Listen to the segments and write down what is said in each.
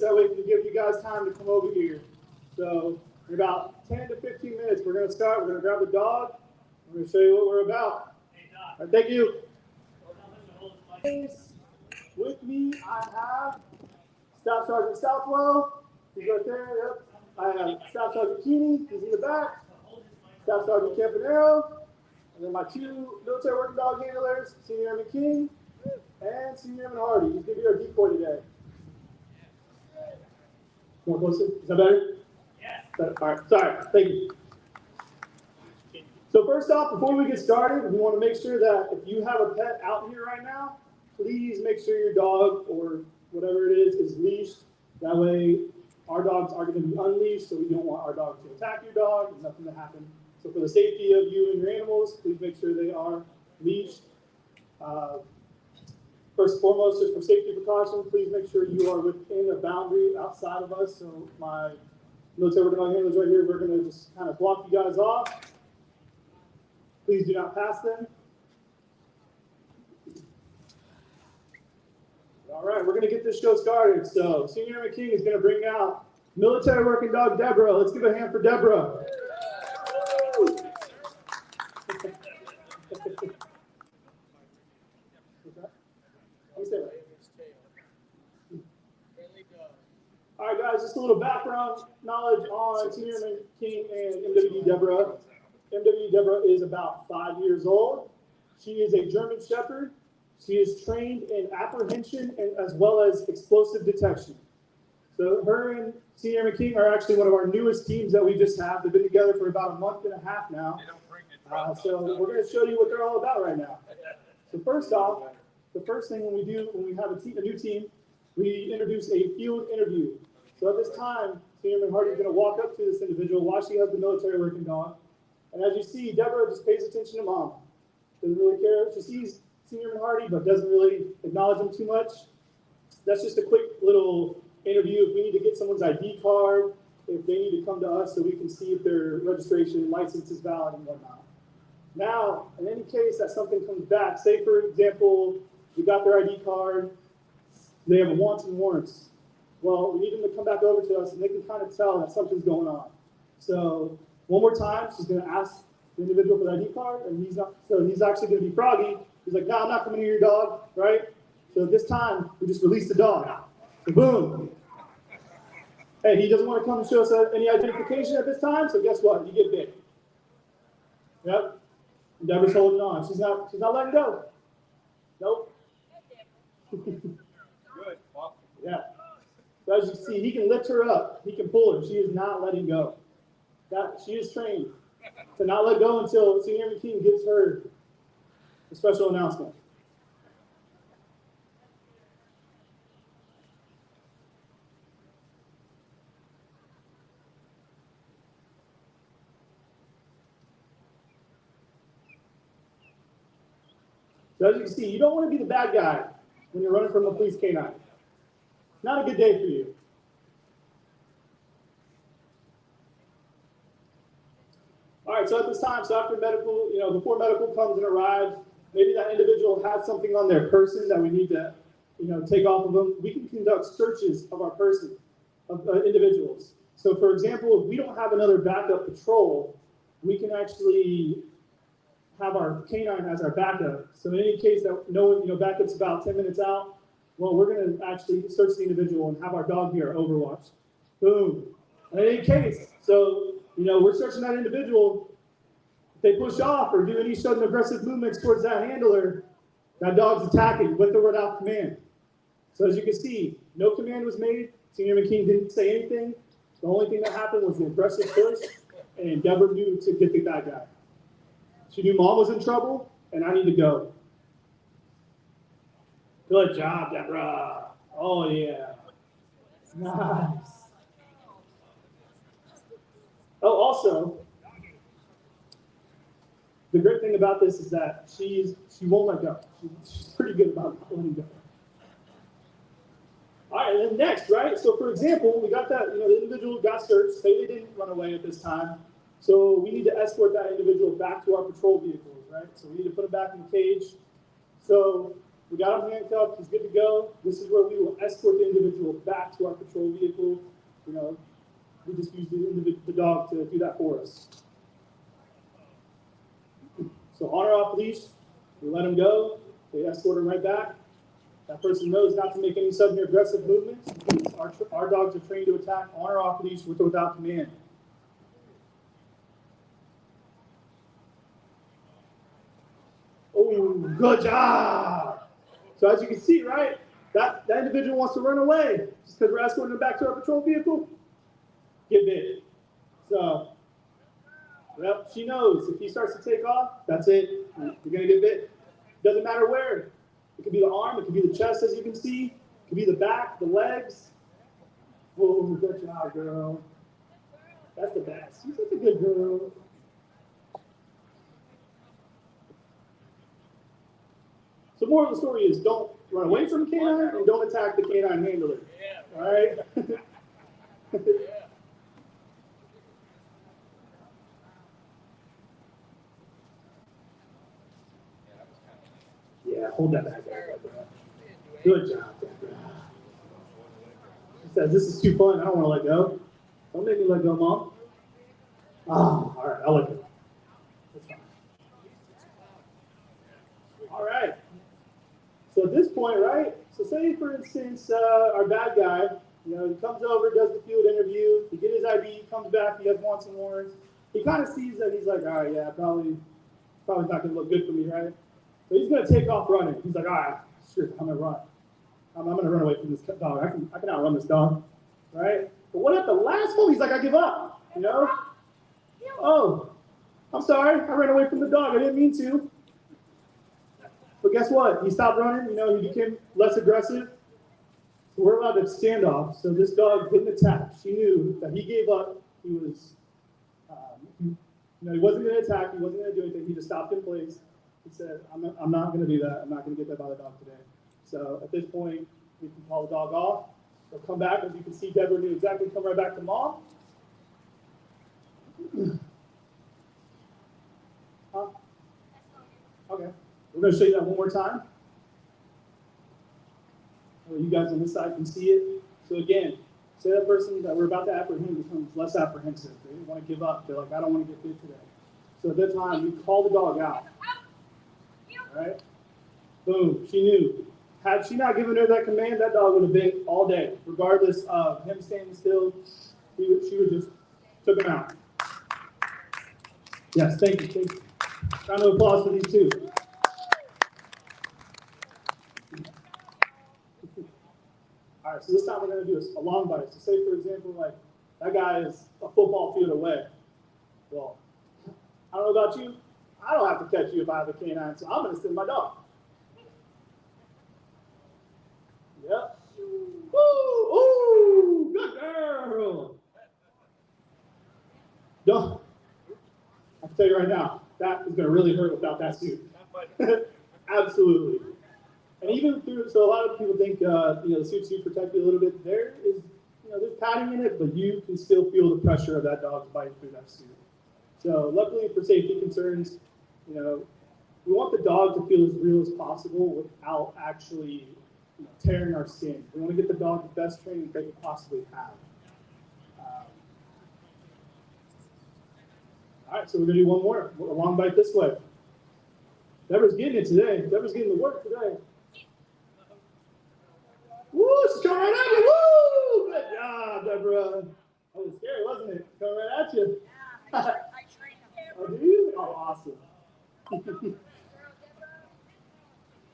That way we can give you guys time to come over here. So in about 10 to 15 minutes, we're going to start. We're going to grab the dog. We're going to show you what we're about. All right, thank you. With me, I have Staff Sergeant Southwell. He's right there. Yep. I have Staff Sergeant Keeney. He's in the back. Staff Sergeant Campanero. And then my two military working dog handlers, Senior Airman King and Senior Airman Hardy. He's going to be our decoy today. More closer? Is that better? Yeah. All right. Sorry. Thank you. So first off, before we get started, we want to make sure that if you have a pet out here right now, please make sure your dog or whatever it is leashed. That way, our dogs are going to be unleashed, so we don't want our dog to attack your dog. There's nothing to happen. So for the safety of you and your animals, please make sure they are leashed. First and foremost, just for safety precaution, please make sure you are within a boundary outside of us. So my military working dog handlers right here, we're going to just kind of block you guys off. Please do not pass them. All right, we're going to get this show started. So Senior Airman King is going to bring out military working dog Deborah. Let's give a hand for Deborah. All right, guys, just a little background knowledge on Senior Airman King and MWD Deborah. MWD Deborah is about 5 years old. She is a German Shepherd. She is trained in apprehension and as well as explosive detection. So her and Senior Airman King are actually one of our newest teams that we just have. They've been together for about a month and a half now. So we're going to show you what they're all about right now. So first off, the first thing when we have a new team, we introduce a field interview. So at this time, Senior Airman Hardy is going to walk up to this individual while she has the military working dog. And as you see, Deborah just pays attention to mom. Doesn't really care. She sees Senior Airman Hardy, but doesn't really acknowledge him too much. That's just a quick little interview. If we need to get someone's ID card, if they need to come to us so we can see if their registration and license is valid and whatnot. Now, in any case that something comes back, say for example, we got their ID card, they have a wants and warrants. Well, we need them to come back over to us and they can kind of tell that something's going on. So one more time, she's going to ask the individual for the ID card, and he's actually going to be froggy. He's like, no, I'm not coming near your dog, right? So this time, we just release the dog. So boom. Hey, he doesn't want to come and show us any identification at this time, so guess what? You get bit. Yep. And Deborah's holding on. She's not letting go. Nope. Good. Yeah. So as you see, he can lift her up. He can pull her. She is not letting go. She is trained to not let go until Senior Airman King gives her a special announcement. So as you can see, you don't want to be the bad guy when you're running from a police canine. Not a good day for you. All right, so at this time, so after medical, before medical comes and arrives, maybe that individual has something on their person that we need to, take off of them. We can conduct searches of our person, of individuals. So for example, if we don't have another backup patrol, we can actually have our canine as our backup. So in any case that backup's about 10 minutes out, well, we're going to actually search the individual and have our dog be our overwatch. Boom. In any case, so, we're searching that individual. If they push off or do any sudden aggressive movements towards that handler, that dog's attacking with or without command. So as you can see, no command was made. Senior Airman King didn't say anything. The only thing that happened was the aggressive push, and Deborah knew to get the bad guy. She knew mom was in trouble, and I need to go. Good job, Deborah. Oh, yeah. Nice. Oh, also, the great thing about this is that she won't let go. She's pretty good about letting go. All right, and then next, right? So for example, we got that, the individual got searched. Say they didn't run away at this time. So we need to escort that individual back to our patrol vehicles, right? So we need to put them back in the cage. So We got him handcuffed. He's good to go. This is where we will escort the individual back to our patrol vehicle. You know, we just use the dog to do that for us. So on or off leash, we let him go. They escort him right back. That person knows not to make any sudden or aggressive movements. Our dogs are trained to attack on or off leash with or without command. Oh, good job. So as you can see, right, that individual wants to run away just because we're escorting them back to our patrol vehicle. Get bit. So, well, she knows if he starts to take off, that's it. You're going to get bit. Doesn't matter where. It could be the arm, it could be the chest, as you can see. It could be the back, the legs. Oh, good job, girl. That's the best. You're such a good girl. So more of the story is don't run away from the canine and don't attack the canine handler. All right? Yeah, hold that back there. Good job, Deborah. She says, this is too fun. I don't want to let go. Don't make me let go, Mom. Oh, all right, I'll let go. That's fine. All right. So at this point, right? So say, for instance, our bad guy, you know, he comes over, does the field interview, he gets his ID, comes back, he has wants and warrants. He kind of sees that, he's like, all right, yeah, probably not going to look good for me, right? So he's going to take off running. He's like, all right, sure, I'm going to run. I'm going to run away from this dog. I can outrun this dog, right? But what at the last moment, he's like, I give up, you know? Oh, I'm sorry, I ran away from the dog. I didn't mean to. But guess what? He stopped running. You know, he became less aggressive. So we're allowed to stand off. So this dog didn't attack. She knew that he gave up. He was, he wasn't going to attack. He wasn't going to do anything. He just stopped in place. He said, I'm not going to do that. I'm not going to get that by the dog today. So at this point, we can call the dog off. They'll come back. As you can see, Deborah knew exactly. Come right back to Mom. Huh? Okay. We're going to show you that one more time. You guys on this side can see it. So again, say that person that we're about to apprehend becomes less apprehensive. They want to give up. They're like, I don't want to get bit today. So at that time, you call the dog out. All right? Boom. She knew. Had she not given her that command, that dog would have bit all day. Regardless of him standing still, she would just took him out. Yes, thank you. Thank you. Round of applause for these two. All right, so this time we're going to do a long bite. So say, for example, like that guy is a football field away. Well, I don't know about you. I don't have to catch you if I have a canine, so I'm going to send my dog. Yep. Ooh, ooh, good girl. Don't. I can tell you right now, that is going to really hurt without that suit. Absolutely. And even through, so a lot of people think, the suits do protect you a little bit. There is, there's padding in it, but you can still feel the pressure of that dog's bite through that suit. So luckily for safety concerns, we want the dog to feel as real as possible without actually tearing our skin. We want to get the dog the best training they can possibly have. All right, so we're going to do one more. A long bite this way. Deborah's getting it today. Deborah's getting the work today. Woo, she's coming right at you. Woo! Good job, Deborah. That was scary, wasn't it? Coming right at you. Yeah, I trained him. Oh, do you? Oh, awesome.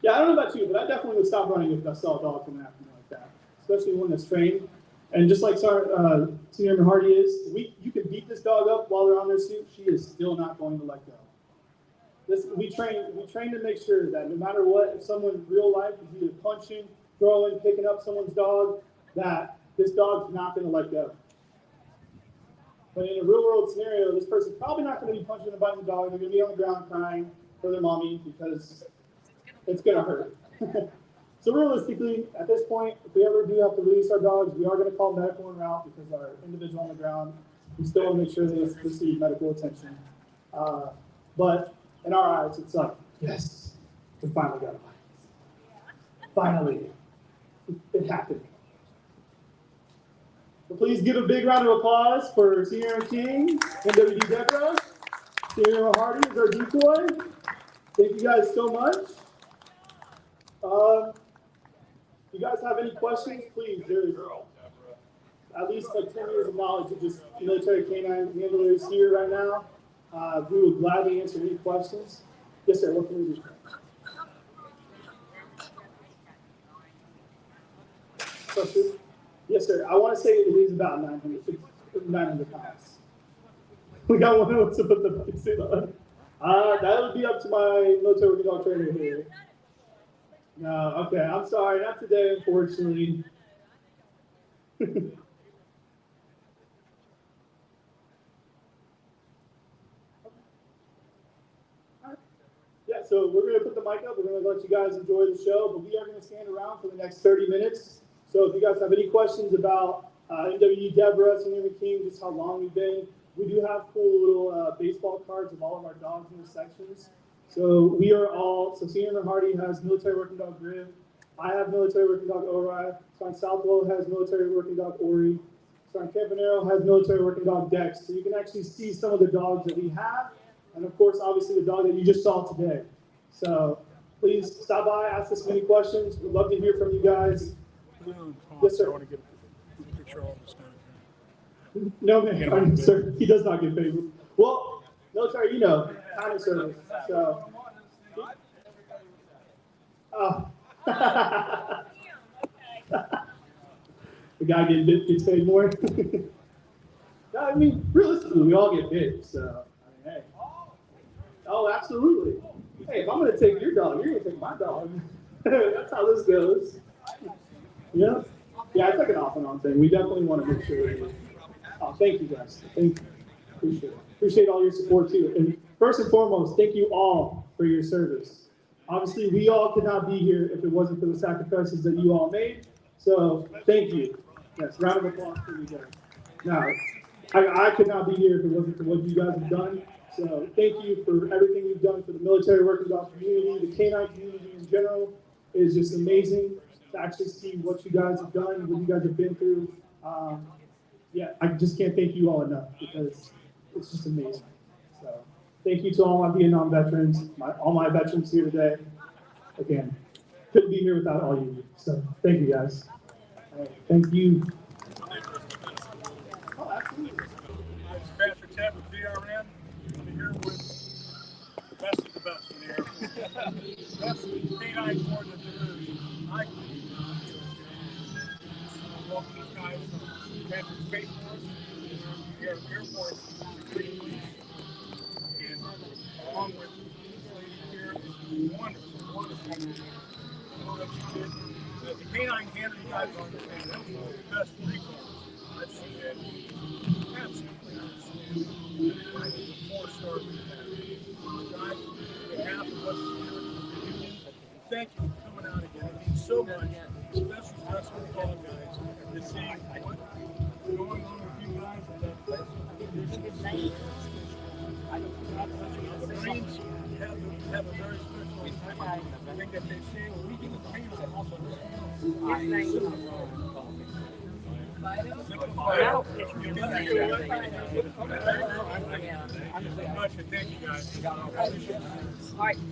Yeah, I don't know about you, but I definitely would stop running if I saw a dog coming after me like that, especially one that's trained. And just like Senior Hardy is, you can beat this dog up while they're on their suit. She is still not going to let go. We train to make sure that no matter what, if someone in real life is either punching, throwing, picking up someone's dog, that this dog's not going to let go. But in a real world scenario, this person's probably not going to be punching and biting the dog. They're going to be on the ground crying for their mommy because it's going to hurt. So realistically, at this point, if we ever do have to release our dogs, we are going to call medical en route because our individual on the ground, we still want to make sure they receive medical attention. But in our eyes, it's like, yes, we finally got a bite. Finally, it happened. So please give a big round of applause for Sierra King, MWD Deborah. Sierra Hardy is our decoy. Thank you guys so much. You guys have any questions, please? There's at least like 10 years of knowledge of just military canine handlers here right now. We would gladly answer any questions. Yes, sir. What can we do? Question? Yes, sir. I want to say it is about 900 pounds. We got one who wants to put the vaccine on. That would be up to my military working dog trainer here. No, okay. I'm sorry. Not today, unfortunately. Yeah, so we're going to put the mic up. We're going to let you guys enjoy the show, but we are going to stand around for the next 30 minutes. So if you guys have any questions about MWD Deborah, Senior King, just how long we've been, we do have cool little baseball cards of all of our dogs in the sections. So we are all, so Senior Hardy has military working dog Griv. I have military working dog Ori. Son Southwell has military working dog Ori. Son Campanero has military working dog Dex. So you can actually see some of the dogs that we have. And of course, obviously the dog that you just saw today. So please stop by, ask us many questions. We'd love to hear from you guys. Yes, sir. I want to get a picture of all this stuff. No, man, sir. He does not get paid. Well, military, time of service. So. The guy gets paid more. No, I mean, realistically, we all get paid. So, I mean, hey. Oh, absolutely. Hey, if I'm going to take your dog, you're going to take my dog. That's how this goes. Yeah? Yeah, it's like an off and on thing. We definitely want to make sure. Oh, thank you guys. Thank you. Appreciate it. Appreciate all your support too. And first and foremost, thank you all for your service. Obviously, we all could not be here if it wasn't for the sacrifices that you all made. So thank you. Yes, round of applause for you guys. Now, I could not be here if it wasn't for what you guys have done. So thank you for everything you've done for the military working dog community, the canine community in general. It is just amazing to actually see what you guys have done, what you guys have been through. Yeah, I just can't thank you all enough because it's just amazing. So thank you to all my Vietnam veterans, all my veterans here today. Again, couldn't be here without all you. So thank you guys. Thank you. Oh, absolutely. It's Pastor Ted with VRN. I'm here with the best of the best in the airport. Best canine coordinator I welcome these guys from Patriot Space Force, Air Force, and along with this lady here, wonderful, wonderful. I know that she did. The canine handler, you guys understand, that was the best resource I've seen that absolutely outstanding. I think a 4-star guys, on behalf of us here, thank you for coming out again. It means so much, especially to us with the dog guys, to see what's going on with you guys and that the Marines have a very special thing that they say. We can change that also. Thank you guys. All right.